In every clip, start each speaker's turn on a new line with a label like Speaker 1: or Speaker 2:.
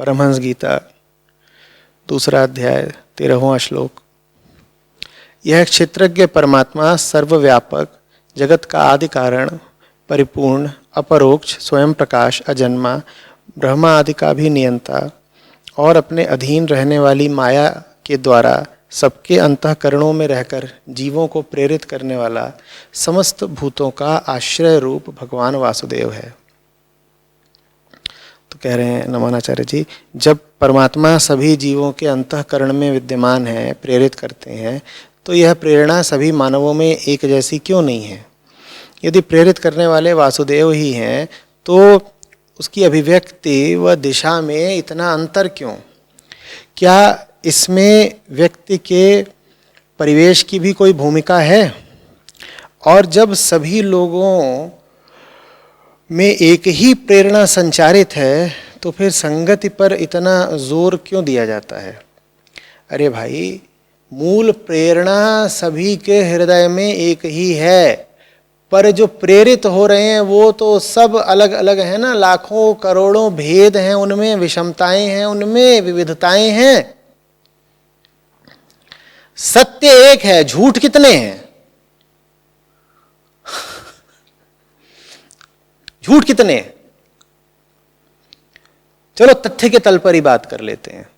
Speaker 1: परमहंस गीता, दूसरा अध्याय, 13वां श्लोक। यह क्षेत्रज्ञ परमात्मा सर्वव्यापक, जगत का आदि कारण, परिपूर्ण, अपरोक्ष, स्वयं प्रकाश, अजन्मा, ब्रह्मा आदि का भी नियंता और अपने अधीन रहने वाली माया के द्वारा सबके अंतःकरणों में रहकर जीवों को प्रेरित करने वाला समस्त भूतों का आश्रय रूप भगवान वासुदेव है। तो कह रहे हैं नमनाचार्य जी, जब परमात्मा सभी जीवों के अंतःकरण में विद्यमान है, प्रेरित करते हैं, तो यह प्रेरणा सभी मानवों में एक जैसी क्यों नहीं है? यदि प्रेरित करने वाले वासुदेव ही हैं, तो उसकी अभिव्यक्ति व दिशा में इतना अंतर क्यों? क्या इसमें व्यक्ति के परिवेश की भी कोई भूमिका है? और जब सभी लोगों में एक ही प्रेरणा संचारित है, तो फिर संगति पर इतना जोर क्यों दिया जाता है? अरे भाई, मूल प्रेरणा सभी के हृदय में एक ही है, पर जो प्रेरित हो रहे हैं वो तो सब अलग अलग हैं ना। लाखों करोड़ों भेद हैं, उनमें विषमताएं हैं, उनमें विविधताएं हैं। सत्य एक है, झूठ कितने हैं? झूठ कितने हैं? चलो तथ्य के तल पर ही बात कर लेते हैं,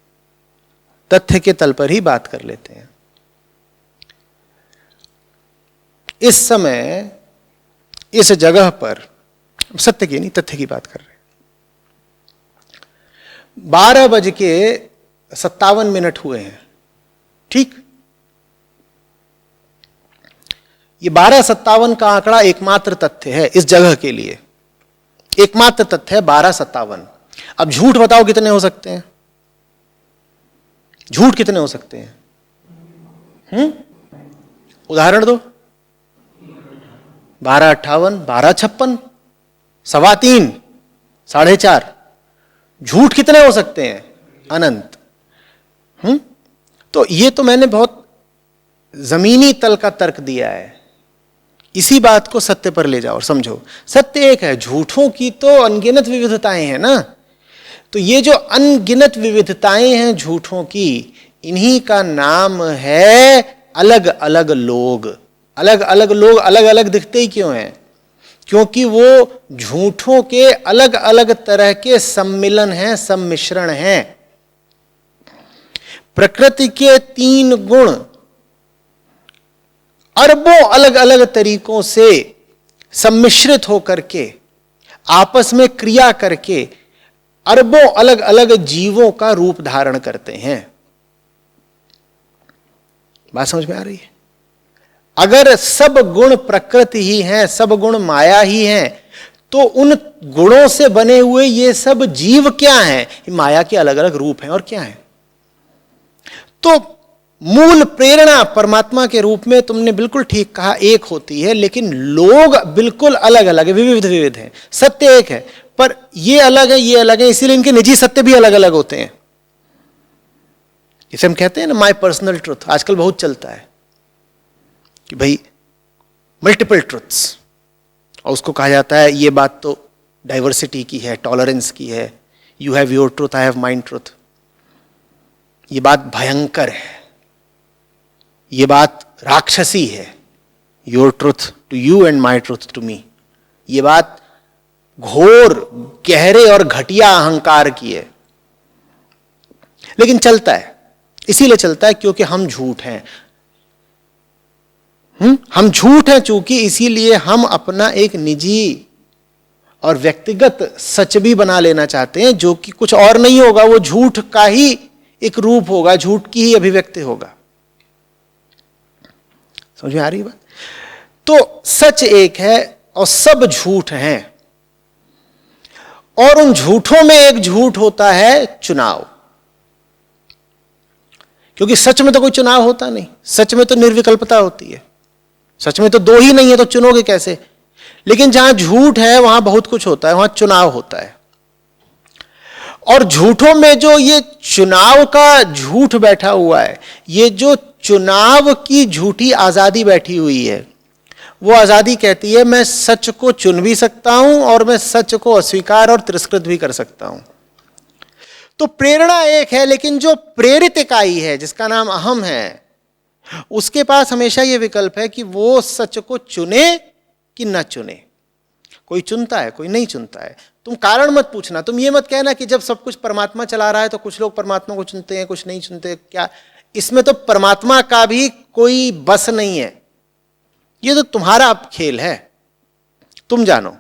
Speaker 1: तथ्य के तल पर ही बात कर लेते हैं। इस समय इस जगह पर, सत्य की नहीं तथ्य की बात कर रहे हैं, 12:57 हुए हैं, ठीक? ये 12:57 का आंकड़ा एकमात्र तथ्य है इस जगह के लिए, एकमात्र तथ्य है 12:57। अब झूठ बताओ कितने हो सकते हैं? झूठ कितने हो सकते हैं? उदाहरण दो। 12:58, 12:56, 3.25, 4.5। झूठ कितने हो सकते हैं? अनंत। तो ये तो मैंने बहुत जमीनी तल का तर्क दिया है। इसी बात को सत्य पर ले जाओ और समझो। सत्य एक है, झूठों की तो अनगिनत विविधताएं हैं ना। तो ये जो अनगिनत विविधताएं हैं झूठों की, इन्हीं का नाम है अलग अलग लोग। अलग अलग लोग अलग अलग दिखते ही क्यों हैं? क्योंकि वो झूठों के अलग अलग तरह के सम्मिलन हैं, सम्मिश्रण हैं। प्रकृति के 3 गुण अरबों अलग अलग तरीकों से सम्मिश्रित होकर के, आपस में क्रिया करके अरबों अलग अलग जीवों का रूप धारण करते हैं। बात समझ में आ रही है? अगर सब गुण प्रकृति ही हैं, सब गुण माया ही हैं, तो उन गुणों से बने हुए ये सब जीव क्या हैं? माया के अलग अलग रूप हैं। और क्या हैं? तो मूल प्रेरणा परमात्मा के रूप में तुमने बिल्कुल ठीक कहा, एक होती है, लेकिन लोग बिल्कुल अलग अलग है, विविध विविध हैं। सत्य एक है, पर ये अलग है, ये अलग है, इसीलिए इनके निजी सत्य भी अलग अलग होते हैं। इसे हम कहते हैं ना माय पर्सनल ट्रुथ। आजकल बहुत चलता है कि भाई मल्टीपल ट्रुथ्स, और उसको कहा जाता है ये बात तो डाइवर्सिटी की है, टॉलरेंस की है। You have your truth, I have mine truth. ये बात भयंकर है, ये बात राक्षसी है। Your truth to you and my truth to me. ये बात घोर, गहरे और घटिया अहंकार की है, लेकिन चलता है। इसीलिए चलता है क्योंकि हम झूठ हैं। हम झूठ हैं चूंकि, इसीलिए हम अपना एक निजी और व्यक्तिगत सच भी बना लेना चाहते हैं, जो कि कुछ और नहीं होगा, वो झूठ का ही एक रूप होगा, झूठ की ही अभिव्यक्ति होगा। समझ में आ रही है बात? तो सच एक है और सब झूठ हैं। और उन झूठों में एक झूठ होता है चुनाव। क्योंकि सच में तो कोई चुनाव होता नहीं, सच में तो निर्विकल्पता होती है। सच में तो 2 ही नहीं है, तो चुनोगे कैसे? लेकिन जहां झूठ है वहां बहुत कुछ होता है, वहां चुनाव होता है। और झूठों में जो ये चुनाव का झूठ बैठा हुआ है, ये जो चुनाव की झूठी आजादी बैठी हुई है, वो आजादी कहती है मैं सच को चुन भी सकता हूं और मैं सच को अस्वीकार और तिरस्कृत भी कर सकता हूं। तो प्रेरणा एक है, लेकिन जो प्रेरित इकाई है जिसका नाम अहम है, उसके पास हमेशा यह विकल्प है कि वो सच को चुने कि न चुने। कोई चुनता है, कोई नहीं चुनता है। तुम कारण मत पूछना, तुम ये मत कहना कि जब सब कुछ परमात्मा चला रहा है तो कुछ लोग परमात्मा को चुनते हैं, कुछ नहीं चुनते। क्या इसमें तो परमात्मा का भी कोई बस नहीं है, ये तो तुम्हारा खेल है, तुम जानो।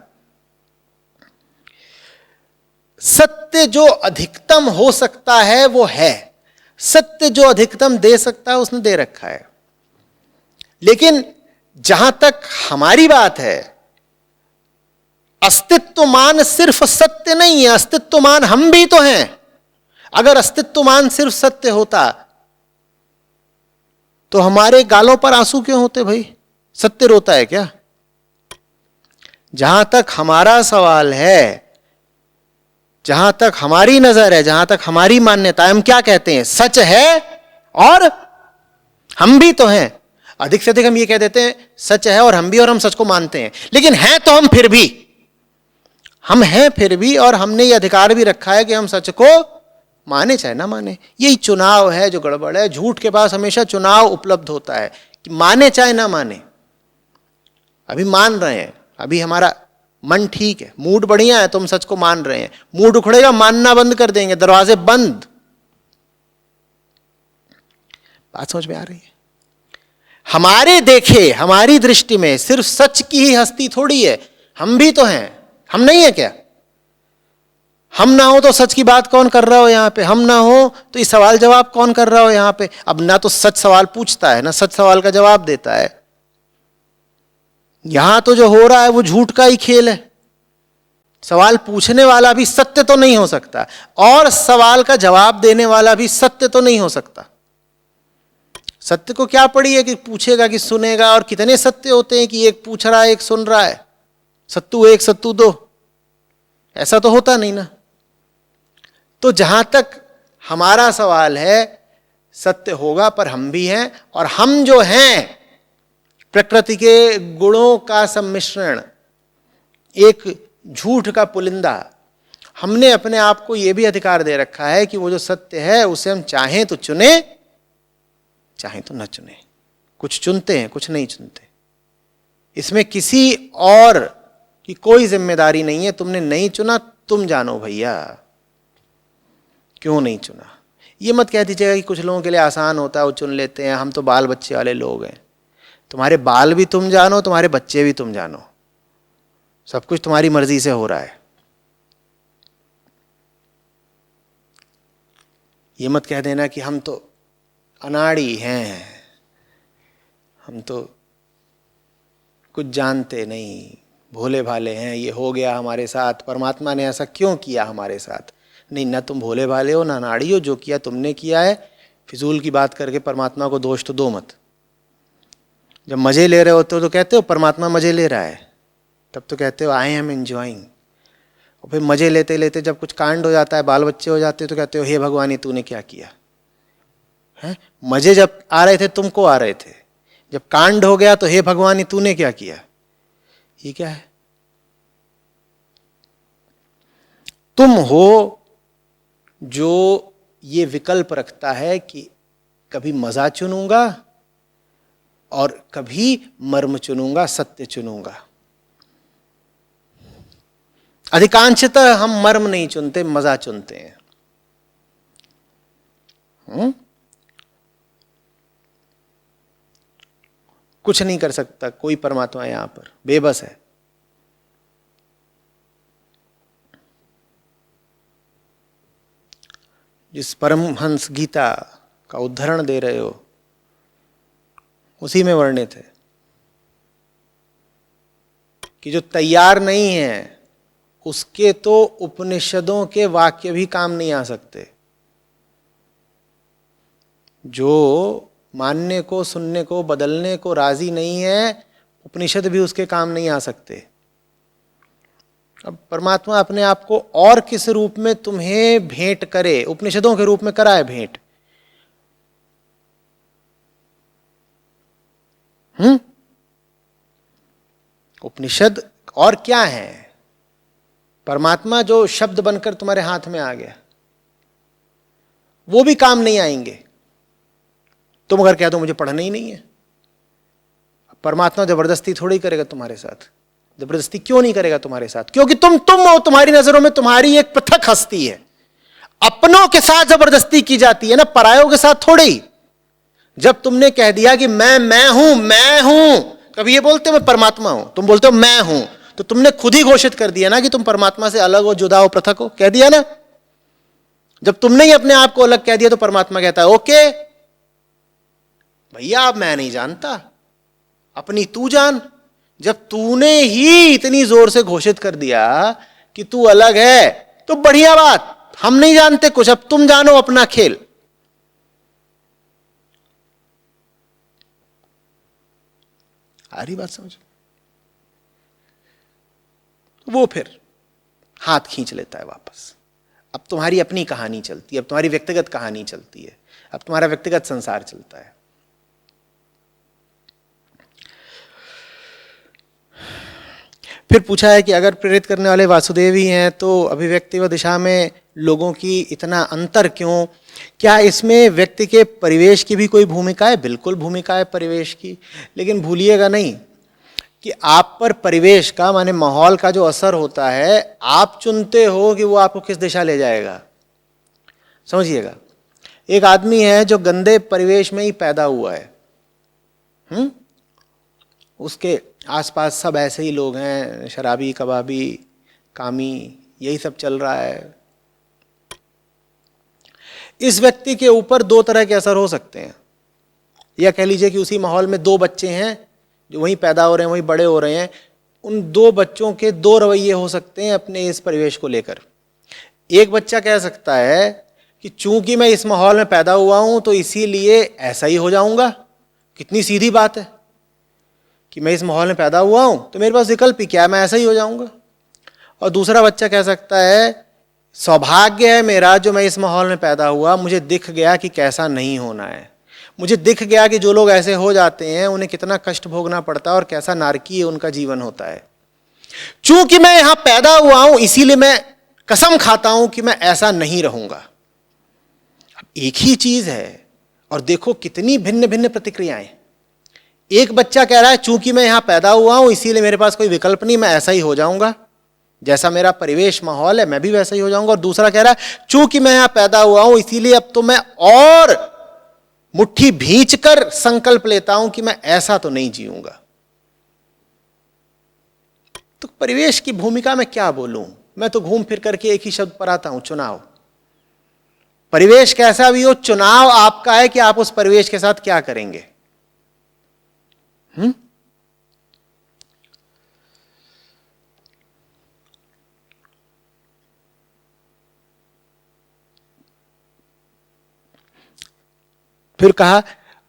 Speaker 1: सत्य जो अधिकतम हो सकता है वो है, सत्य जो अधिकतम दे सकता है उसने दे रखा है। लेकिन जहां तक हमारी बात है, अस्तित्वमान सिर्फ सत्य नहीं है, अस्तित्वमान हम भी तो हैं। अगर अस्तित्वमान सिर्फ सत्य होता तो हमारे गालों पर आंसू क्यों होते भाई? सत्य रोता है क्या? जहां तक हमारा सवाल है, जहां तक हमारी नजर है, जहां तक हमारी मान्यता है, हम क्या कहते हैं? सच है और हम भी तो हैं। अधिक से अधिक हम ये कह देते हैं सच है और हम भी, और हम सच को मानते हैं। लेकिन हैं तो हम फिर भी, हम हैं फिर भी, और हमने ये अधिकार भी रखा है कि हम सच को माने चाहे ना माने। यही चुनाव है जो गड़बड़ है। झूठ के पास हमेशा चुनाव उपलब्ध होता है कि माने चाहे ना माने। अभी मान रहे हैं, अभी हमारा मन ठीक है, मूड बढ़िया है तो हम सच को मान रहे हैं। मूड उखड़ेगा, मानना बंद कर देंगे, दरवाजे बंद। बात समझ में आ रही है? हमारे देखे, हमारी दृष्टि में सिर्फ सच की ही हस्ती थोड़ी है, हम भी तो हैं। हम नहीं है क्या? हम ना हो तो सच की बात कौन कर रहा हो यहां पे? हम ना हो तो ये सवाल जवाब कौन कर रहा हो यहां पे? अब ना तो सच सवाल पूछता है, ना सच सवाल का जवाब देता है। यहां तो जो हो रहा है वो झूठ का ही खेल है। सवाल पूछने वाला भी सत्य तो नहीं हो सकता, और सवाल का जवाब देने वाला भी सत्य तो नहीं हो सकता। सत्य को क्या पड़ी है कि पूछेगा कि सुनेगा? और कितने सत्य होते हैं कि एक पूछ रहा है, एक सुन रहा है। सत्तू एक सत्तू दो, ऐसा तो होता नहीं ना। तो जहां तक हमारा सवाल है, सत्य होगा पर हम भी हैं, और हम जो हैं प्रकृति के गुणों का सम्मिश्रण, एक झूठ का पुलिंदा। हमने अपने आप को यह भी अधिकार दे रखा है कि वो जो सत्य है उसे हम चाहें तो चुने, चाहें तो न चुने। कुछ चुनते हैं, कुछ नहीं चुनते। इसमें किसी और की कोई जिम्मेदारी नहीं है। तुमने नहीं चुना, तुम जानो भैया क्यों नहीं चुना। ये मत कह दीजिएगा कि कुछ लोगों के लिए आसान होता है, वो चुन लेते हैं, हम तो बाल बच्चे वाले लोग हैं। तुम्हारे बाल भी तुम जानो, तुम्हारे बच्चे भी तुम जानो, सब कुछ तुम्हारी मर्जी से हो रहा है। ये मत कह देना कि हम तो अनाड़ी हैं, हम तो कुछ जानते नहीं, भोले भाले हैं, ये हो गया हमारे साथ, परमात्मा ने ऐसा क्यों किया हमारे साथ। नहीं, ना तुम भोले भाले हो ना अनाड़ी हो, जो किया तुमने किया है। फिजूल की बात करके परमात्मा को दोष तो दो मत। जब मजे ले रहे होते हो तो कहते हो परमात्मा मजे ले रहा है, तब तो कहते हो आई एम एंजॉइंग। और फिर मजे लेते लेते जब कुछ कांड हो जाता है, बाल बच्चे हो जाते हो, तो कहते हो हे भगवान ये तूने क्या किया है। मजे जब आ रहे थे तुमको आ रहे थे, जब कांड हो गया तो हे भगवान ये तूने क्या किया। ये क्या है? तुम हो जो ये विकल्प रखता है कि कभी मजा चुनूंगा और कभी मर्म चुनूंगा, सत्य चुनूंगा। अधिकांशतः हम मर्म नहीं चुनते, मजा चुनते हैं। कुछ नहीं कर सकता कोई परमात्मा यहां पर, बेबस है। जिस परमहंस गीता का उद्धरण दे रहे हो उसी में वर्णित है कि जो तैयार नहीं है उसके तो उपनिषदों के वाक्य भी काम नहीं आ सकते। जो मानने को, सुनने को, बदलने को राजी नहीं है, उपनिषद भी उसके काम नहीं आ सकते। अब परमात्मा अपने आप को और किस रूप में तुम्हें भेंट करे? उपनिषदों के रूप में कराए भेंट। उपनिषद और क्या है? परमात्मा जो शब्द बनकर तुम्हारे हाथ में आ गया, वो भी काम नहीं आएंगे। तुम अगर कह दो मुझे पढ़ना ही नहीं है, परमात्मा जबरदस्ती थोड़ी करेगा तुम्हारे साथ। जबरदस्ती क्यों नहीं करेगा तुम्हारे साथ? क्योंकि तुम हो, तुम्हारी नजरों में तुम्हारी एक पृथक हस्ती है। अपनों के साथ जबरदस्ती की जाती है ना, परायों के साथ थोड़ी। जब तुमने कह दिया कि मैं हूं, कभी ये बोलते मैं परमात्मा हूं, तुम बोलते हो मैं हूं, तो तुमने खुद ही घोषित कर दिया ना कि तुम परमात्मा से अलग हो, जुदा हो, पृथक हो, कह दिया ना। जब तुमने ही अपने आप को अलग कह दिया तो परमात्मा कहता है ओके भैया, अब मैं नहीं जानता, अपनी तू जान। जब तूने ही इतनी जोर से घोषित कर दिया कि तू अलग है, तो बढ़िया बात, हम नहीं जानते कुछ, अब तुम जानो अपना खेल। आ रही बात समझ? वो फिर हाथ खींच लेता है वापस। अब तुम्हारी अपनी कहानी चलती है, अब तुम्हारी व्यक्तिगत कहानी चलती है, अब तुम्हारा व्यक्तिगत संसार चलता है। फिर पूछा है कि अगर प्रेरित करने वाले वासुदेव ही हैं तो अभिव्यक्ति व दिशा में लोगों की इतना अंतर क्यों? क्या इसमें व्यक्ति के परिवेश की भी कोई भूमिका है? बिल्कुल भूमिका है परिवेश की, लेकिन भूलिएगा नहीं कि आप पर परिवेश का माने माहौल का जो असर होता है, आप चुनते हो कि वो आपको किस दिशा ले जाएगा। समझिएगा, एक आदमी है जो गंदे परिवेश में ही पैदा हुआ है, उसके आसपास सब ऐसे ही लोग हैं, शराबी, कबाबी, कामी, यही सब चल रहा है। इस व्यक्ति के ऊपर दो तरह के असर हो सकते हैं। या कह लीजिए कि उसी माहौल में दो बच्चे हैं जो वहीं पैदा हो रहे हैं, वहीं बड़े हो रहे हैं। उन दो बच्चों के दो रवैये हो सकते हैं अपने इस परिवेश को लेकर। एक बच्चा कह सकता है कि चूंकि मैं इस माहौल में पैदा हुआ हूं तो इसीलिए ऐसा ही हो जाऊंगा। कितनी सीधी बात है कि मैं इस माहौल में पैदा हुआ हूं तो मेरे पास विकल्प ही क्या है, मैं ऐसा ही हो जाऊंगा। और दूसरा बच्चा कह सकता है सौभाग्य है मेरा जो मैं इस माहौल में पैदा हुआ, मुझे दिख गया कि कैसा नहीं होना है, मुझे दिख गया कि जो लोग ऐसे हो जाते हैं उन्हें कितना कष्ट भोगना पड़ता है और कैसा नारकीय उनका जीवन होता है। चूंकि मैं यहां पैदा हुआ हूं इसीलिए मैं कसम खाता हूं कि मैं ऐसा नहीं रहूंगा। एक ही चीज है और देखो कितनी भिन्न भिन्न प्रतिक्रियाएं। एक बच्चा कह रहा है चूंकि मैं यहां पैदा हुआ हूं इसीलिए मेरे पास कोई विकल्प नहीं, मैं ऐसा ही हो जाऊंगा, जैसा मेरा परिवेश माहौल है मैं भी वैसा ही हो जाऊंगा। और दूसरा कह रहा है चूंकि मैं यहां पैदा हुआ हूं इसीलिए अब तो मैं और मुट्ठी भींच कर संकल्प लेता हूं कि मैं ऐसा तो नहीं जीऊंगा। तो परिवेश की भूमिका में क्या बोलूं, मैं तो घूम फिर करके एक ही शब्द पर आता हूं, चुनाव। परिवेश कैसा भी हो, चुनाव आपका है कि आप उस परिवेश के साथ क्या करेंगे। फिर कहा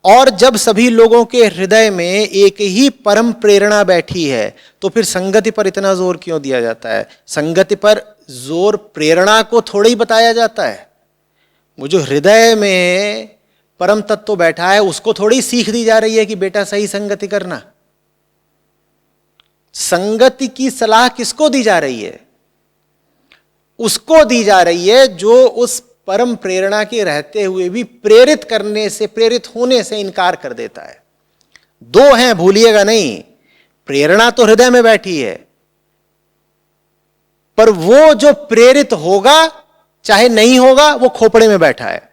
Speaker 1: और जब सभी लोगों के हृदय में एक ही परम प्रेरणा बैठी है तो फिर संगति पर इतना जोर क्यों दिया जाता है? संगति पर जोर प्रेरणा को थोड़ा ही बताया जाता है। वो जो हृदय में परम तत्व बैठा है उसको थोड़ी सीख दी जा रही है कि बेटा सही संगति करना। संगति की सलाह किसको दी जा रही है? उसको दी जा रही है जो उस परम प्रेरणा के रहते हुए भी प्रेरित करने से, प्रेरित होने से इनकार कर देता है। दो हैं, भूलिएगा नहीं। प्रेरणा तो हृदय में बैठी है, पर वो जो प्रेरित होगा चाहे नहीं होगा वो खोपड़े में बैठा है।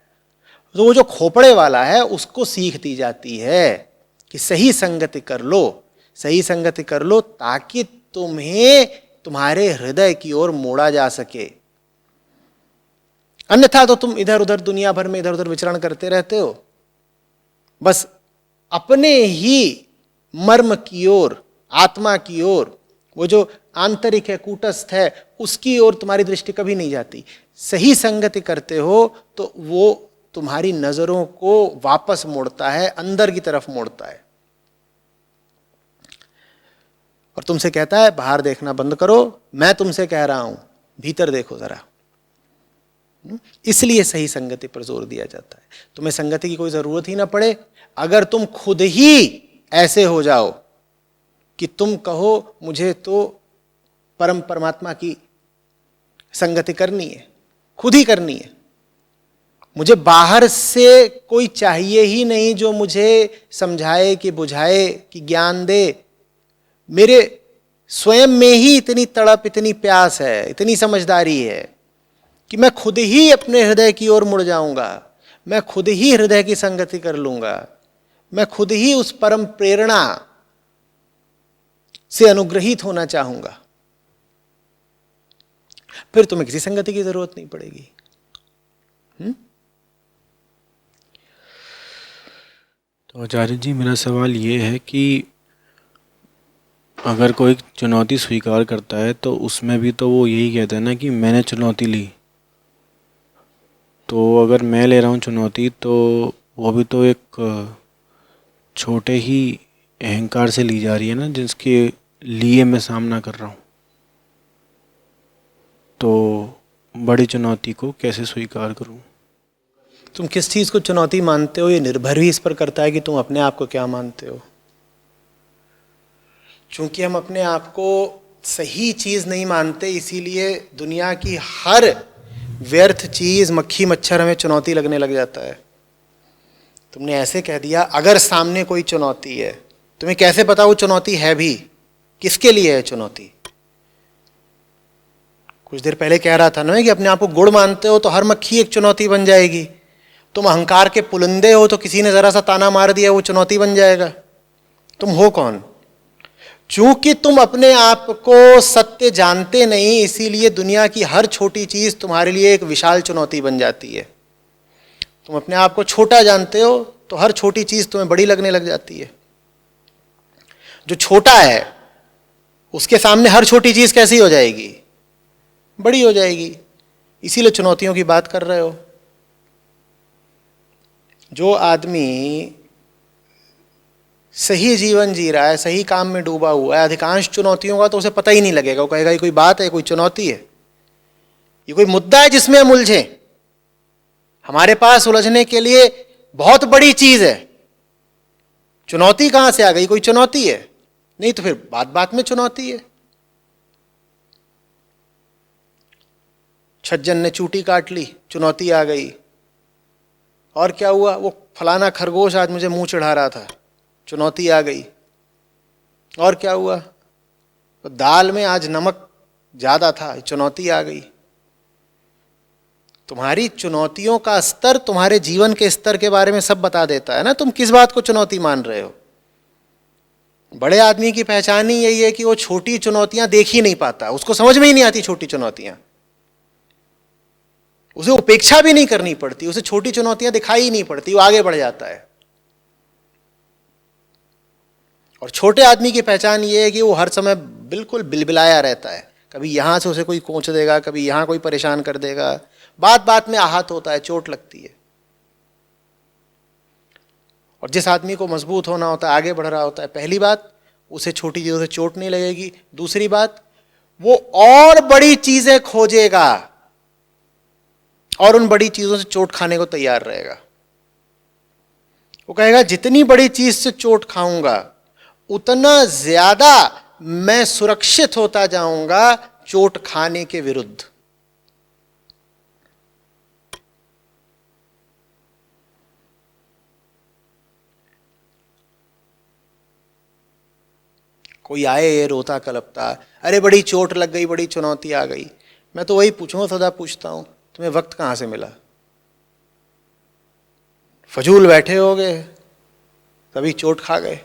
Speaker 1: तो वो जो खोपड़े वाला है उसको सीख दी जाती है कि सही संगति कर लो, सही संगति कर लो ताकि तुम्हें तुम्हारे हृदय की ओर मोड़ा जा सके। अन्यथा तो तुम इधर उधर दुनिया भर में इधर उधर विचरण करते रहते हो, बस अपने ही मर्म की ओर, आत्मा की ओर, वो जो आंतरिक है, कूटस्थ है, उसकी ओर तुम्हारी दृष्टि कभी नहीं जाती। सही संगति करते हो तो वो तुम्हारी नजरों को वापस मोड़ता है, अंदर की तरफ मोड़ता है और तुमसे कहता है बाहर देखना बंद करो, मैं तुमसे कह रहा हूं भीतर देखो जरा। इसलिए सही संगति पर जोर दिया जाता है। तुम्हें संगति की कोई जरूरत ही ना पड़े अगर तुम खुद ही ऐसे हो जाओ कि तुम कहो मुझे तो परमात्मा की संगति करनी है, खुद ही करनी है। मुझे बाहर से कोई चाहिए ही नहीं जो मुझे समझाए कि बुझाए कि ज्ञान दे। मेरे स्वयं में ही इतनी तड़प, इतनी प्यास है, इतनी समझदारी है कि मैं खुद ही अपने हृदय की ओर मुड़ जाऊंगा, मैं खुद ही हृदय की संगति कर लूंगा, मैं खुद ही उस परम प्रेरणा से अनुग्रहित होना चाहूंगा। फिर तुम्हें किसी संगति की जरूरत नहीं पड़ेगी।
Speaker 2: तो आचार्य जी, मेरा सवाल ये है कि अगर कोई चुनौती स्वीकार करता है तो उसमें भी तो वो यही कहता है ना कि मैंने चुनौती ली। तो अगर मैं ले रहा हूँ चुनौती तो वो भी तो एक छोटे ही अहंकार से ली जा रही है ना, जिसके लिए मैं सामना कर रहा हूँ। तो बड़ी चुनौती को कैसे स्वीकार करूँ?
Speaker 1: तुम किस चीज को चुनौती मानते हो ये निर्भर भी इस पर करता है कि तुम अपने आप को क्या मानते हो। चूंकि हम अपने आप को सही चीज नहीं मानते, इसीलिए दुनिया की हर व्यर्थ चीज, मक्खी मच्छर हमें चुनौती लगने लग जाता है। तुमने ऐसे कह दिया अगर सामने कोई चुनौती है, तुम्हें कैसे पता वो चुनौती है भी? किसके लिए है चुनौती? कुछ देर पहले कह रहा था ना कि अपने आप को गुड़ मानते हो तो हर मक्खी एक चुनौती बन जाएगी। तुम अहंकार के पुलंदे हो तो किसी ने जरा सा ताना मार दिया वो चुनौती बन जाएगा। तुम हो कौन? चूंकि तुम अपने आप को सत्य जानते नहीं, इसीलिए दुनिया की हर छोटी चीज तुम्हारे लिए एक विशाल चुनौती बन जाती है। तुम अपने आप को छोटा जानते हो तो हर छोटी चीज तुम्हें बड़ी लगने लग जाती है। जो छोटा है उसके सामने हर छोटी चीज कैसी हो जाएगी? बड़ी हो जाएगी। इसीलिए चुनौतियों की बात कर रहे हो। जो आदमी सही जीवन जी रहा है, सही काम में डूबा हुआ है, अधिकांश चुनौतियों का तो उसे पता ही नहीं लगेगा। वो कहेगा ये कोई बात है, कोई चुनौती है, ये कोई मुद्दा है जिसमें हम उलझे। हमारे पास उलझने के लिए बहुत बड़ी चीज है, चुनौती कहां से आ गई? कोई चुनौती है नहीं तो फिर बात बात में चुनौती है। छज्जन ने चूटी काट ली, चुनौती आ गई। और क्या हुआ? वो फलाना खरगोश आज मुझे मुंह चढ़ा रहा था, चुनौती आ गई। और क्या हुआ? तो दाल में आज नमक ज्यादा था, चुनौती आ गई। तुम्हारी चुनौतियों का स्तर तुम्हारे जीवन के स्तर के बारे में सब बता देता है ना। तुम किस बात को चुनौती मान रहे हो? बड़े आदमी की पहचान ही यही है कि वो छोटी चुनौतियां देख ही नहीं पाता, उसको समझ में ही नहीं आती छोटी चुनौतियां, उसे उपेक्षा भी नहीं करनी पड़ती, उसे छोटी चुनौतियां दिखाई ही नहीं पड़ती, वो आगे बढ़ जाता है। और छोटे आदमी की पहचान ये है कि वो हर समय बिल्कुल बिलबिलाया रहता है। कभी यहां से उसे कोई कोंच देगा, कभी यहां कोई परेशान कर देगा, बात बात में आहत होता है, चोट लगती है। और जिस आदमी को मजबूत होना होता है, आगे बढ़ रहा होता है, पहली बात उसे छोटी चीजों से चोट नहीं लगेगी। दूसरी बात, वो और बड़ी चीजें खोजेगा और उन बड़ी चीजों से चोट खाने को तैयार रहेगा। वो कहेगा जितनी बड़ी चीज से चोट खाऊंगा उतना ज्यादा मैं सुरक्षित होता जाऊंगा चोट खाने के विरुद्ध। कोई आए ये रोता कलपता, अरे बड़ी चोट लग गई, बड़ी चुनौती आ गई। मैं तो वही पूछूंगा, सदा पूछता हूं, तुम्हें वक्त कहां से मिला? फजूल बैठे होगे तभी चोट खा गए।